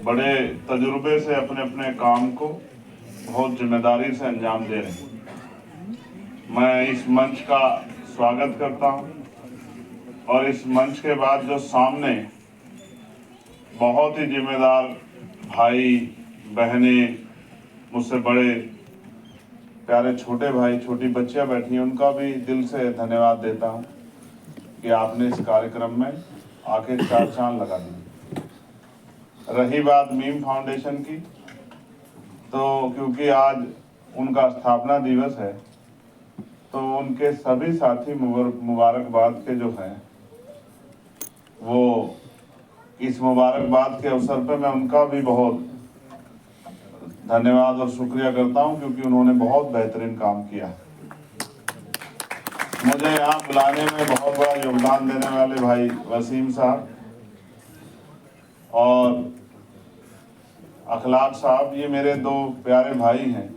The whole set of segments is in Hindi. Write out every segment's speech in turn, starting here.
बड़े तजुर्बे से अपने अपने काम को बहुत जिम्मेदारी से अंजाम दे रहे हैं। मैं इस मंच का स्वागत करता हूं और इस मंच के बाद जो सामने बहुत ही जिम्मेदार भाई बहनें, मुझसे बड़े प्यारे छोटे भाई छोटी बच्चियां बैठी हैं, उनका भी दिल से धन्यवाद देता हूं कि आपने इस कार्यक्रम में आके चार चांद लगा दिए। रही बात मीम फाउंडेशन की, तो क्योंकि आज उनका स्थापना दिवस है तो उनके सभी साथी मुबारकबाद के जो हैं वो इस मुबारकबाद के अवसर पर मैं उनका भी बहुत धन्यवाद और शुक्रिया करता हूं, क्योंकि उन्होंने बहुत बेहतरीन काम किया। मुझे यहाँ बुलाने में बहुत बड़ा योगदान देने वाले भाई वसीम साहब और अखलाक साहब, ये मेरे दो प्यारे भाई हैं।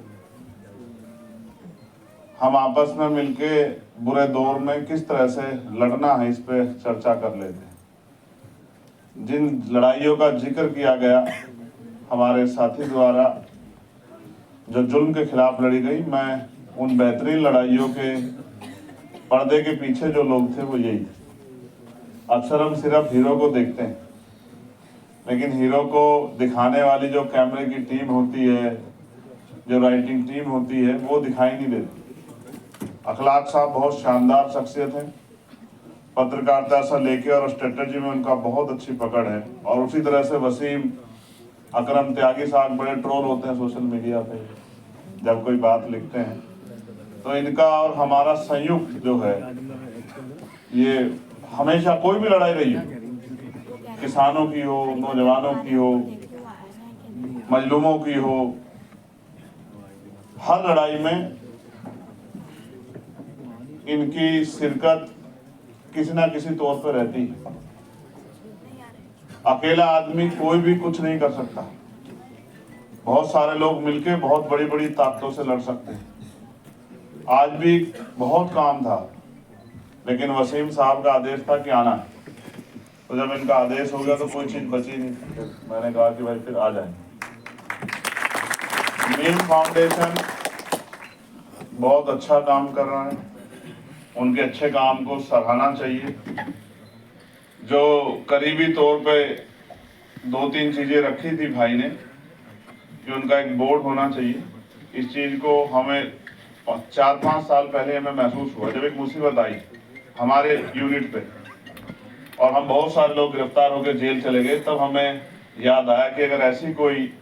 हम आपस में मिलके बुरे दौर में किस तरह से लड़ना है इस पे चर्चा कर लेते हैं। जिन लड़ाइयों का जिक्र किया गया हमारे साथी द्वारा, जो जुल्म के खिलाफ लड़ी गई, मैं उन बेहतरीन लड़ाइयों के पर्दे के पीछे जो लोग थे वो यही थे। अक्सर हम सिर्फ हीरो को देखते हैं, लेकिन हीरो को दिखाने वाली जो कैमरे की टीम होती है, जो राइटिंग टीम होती है, वो दिखाई नहीं देती। अखलाक साहब बहुत शानदार शख्सियत है, पत्रकारिता से लेके और स्ट्रेटजी में उनका बहुत अच्छी पकड़ है। और उसी तरह से वसीम अकरम त्यागी साहब बड़े ट्रोल होते हैं सोशल मीडिया पे जब कोई बात लिखते हैं, तो इनका और हमारा संयुक्त जो है, ये हमेशा कोई भी लड़ाई रही हो, किसानों की हो, नौजवानों की हो, मजलूमों की हो, हर लड़ाई में इनकी शिरकत किसी ना किसी तौर पर रहती है। अकेला आदमी कोई भी कुछ नहीं कर सकता, बहुत सारे लोग मिलके बहुत बड़ी बड़ी ताकतों से लड़ सकते हैं। आज भी बहुत काम था, लेकिन वसीम साहब का आदेश था कि आना है, तो जब इनका आदेश हो गया तो कोई चीज बची नहीं। मैंने कहा कि भाई फिर आ जाएंगे। मीम फाउंडेशन बहुत अच्छा काम कर रहा है, उनके अच्छे काम को सराहना चाहिए। जो करीबी तौर पे 2-3 चीजें रखी थी भाई ने कि उनका एक बोर्ड होना चाहिए, इस चीज को हमें 4-5 साल पहले हमें महसूस हुआ जब एक मुसीबत आई हमारे यूनिट पे और हम बहुत सारे लोग गिरफ्तार होकर जेल चले गए। तब हमें याद आया कि अगर ऐसी कोई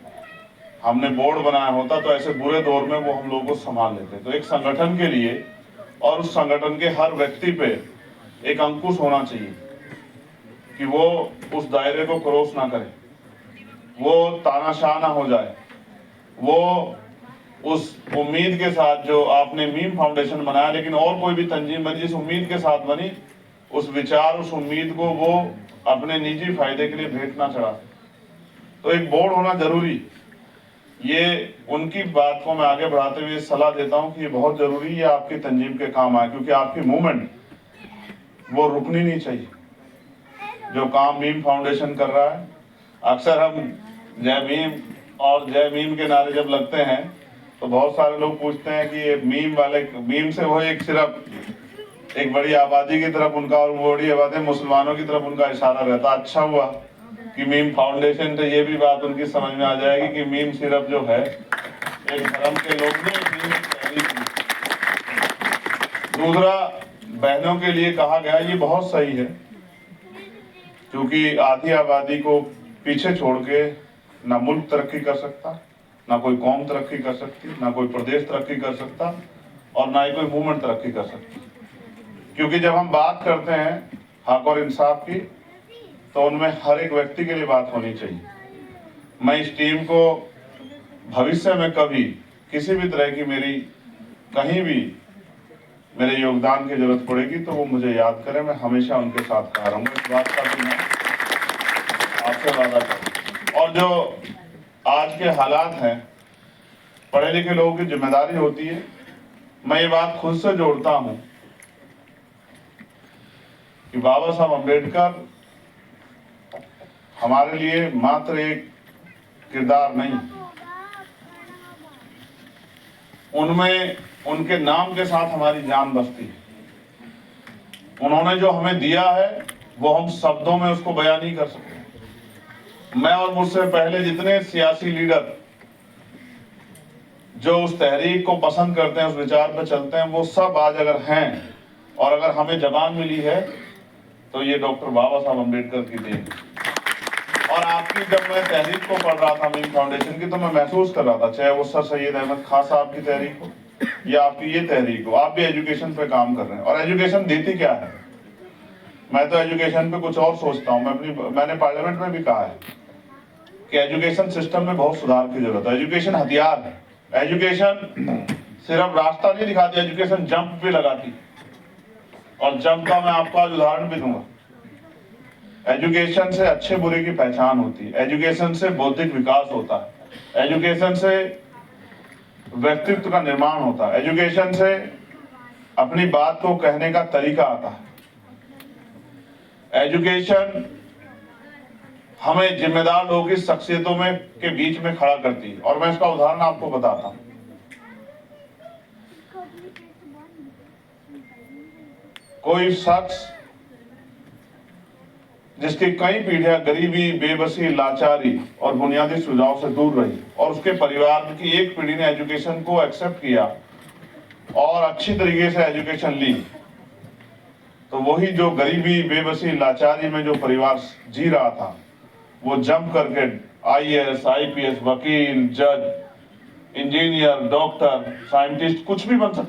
हमने बोर्ड बनाया होता तो ऐसे बुरे दौर में वो हम लोगों को संभाल लेते। तो एक संगठन के लिए और उस संगठन के हर व्यक्ति पे एक अंकुश होना चाहिए कि वो उस दायरे को क्रॉस ना करे, वो तानाशाह ना हो जाए, वो उस उम्मीद के साथ जो आपने मीम फाउंडेशन बनाया, लेकिन और कोई भी तंजीम बनी जिस उम्मीद के साथ बनी, उस विचार उस उम्मीद को वो अपने निजी फायदे के लिए भेंट ना चढ़ा। तो एक बोर्ड होना जरूरी, ये उनकी बात को मैं आगे बढ़ाते हुए सलाह देता हूं कि ये बहुत जरूरी है, आपकी तंजीम के काम आए, क्योंकि आपकी मूवमेंट वो रुकनी नहीं चाहिए। जो काम मीम फाउंडेशन कर रहा है, अक्सर हम जय भीम और जय मीम के नारे जब लगते हैं तो बहुत सारे लोग पूछते हैं कि ये मीम वाले, मीम से वो एक सिर्फ एक बड़ी आबादी की तरफ उनका, और वो बड़ी आबादी मुसलमानों की तरफ उनका इशारा रहता। अच्छा हुआ कि मीम फाउंडेशन से ये भी बात उनकी समझ में आ जाएगी कि मीम सिर्फ जो है एक धर्म के लोग नहीं। दूसरा, बहनों के लिए कहा गया, ये बहुत सही है, क्योंकि आधी आबादी को पीछे छोड़ के ना मुल्क तरक्की कर सकता, ना कोई कौम तरक्की कर सकती, ना कोई प्रदेश तरक्की कर सकता, और ना ही कोई मूवमेंट तरक्की कर सकती। क्योंकि जब हम बात करते हैं हक और इंसाफ की, तो उनमें हर एक व्यक्ति के लिए बात होनी चाहिए। मैं इस टीम को भविष्य में कभी किसी भी तरह की मेरी कहीं भी मेरे योगदान की जरूरत पड़ेगी तो वो मुझे याद करें, मैं हमेशा उनके साथ खड़ा रहूंगा। इस बात का भी मैं आपसे वादा करूं। और जो आज के हालात हैं, पढ़े लिखे लोगों की जिम्मेदारी होती है, मैं ये बात खुद से जोड़ता हूं कि बाबा साहब अम्बेडकर हमारे लिए मात्र एक किरदार नहीं, उनमें उनके नाम के साथ हमारी जान बसती है। उन्होंने जो हमें दिया है वो हम शब्दों में उसको बयान नहीं कर सकते। मैं और मुझसे पहले जितने सियासी लीडर जो उस तहरीक को पसंद करते हैं, उस विचार पर चलते हैं, वो सब आज अगर हैं और अगर हमें जबान मिली है तो ये डॉक्टर बाबा साहब अम्बेडकर की देन। और आपकी जब मैं तहरीक को पढ़ रहा था मीम फाउंडेशन की, तो मैं महसूस कर रहा था, चाहे वो सर सैयद अहमद खान साहब की तहरीक हो या आपकी ये तहरीक हो, आप भी एजुकेशन पे काम कर रहे हैं। और एजुकेशन देती क्या है? मैं तो एजुकेशन पे कुछ और सोचता हूँ। मैंने पार्लियामेंट में भी कहा है कि एजुकेशन सिस्टम में बहुत सुधार की जरूरत है। एजुकेशन हथियार है। एजुकेशन सिर्फ रास्ता नहीं दिखाती, एजुकेशन जंप भी लगाती। और जंप का मैं आपको आज उदाहरण भी दूंगा। एजुकेशन से अच्छे बुरे की पहचान होती है, एजुकेशन से बौद्धिक विकास होता है, एजुकेशन से व्यक्तित्व का निर्माण होता है, एजुकेशन से अपनी बात को कहने का तरीका आता है। एजुकेशन हमें जिम्मेदार लोगों की शख्सियतों में के बीच में खड़ा करती है। और मैं इसका उदाहरण आपको बताता हूं। कोई शख्स जिसकी कई पीढ़ियां गरीबी, बेबसी, लाचारी और बुनियादी सुझाव से दूर रही, और उसके परिवार की एक पीढ़ी ने एजुकेशन को एक्सेप्ट किया और अच्छी तरीके से एजुकेशन ली, तो वही जो गरीबी, बेबसी, लाचारी में जो परिवार जी रहा था, वो जंप करके IAS, IPS, वकील, जज, इंजीनियर, डॉक्टर, साइंटिस्ट, कुछ भी बन सकता है।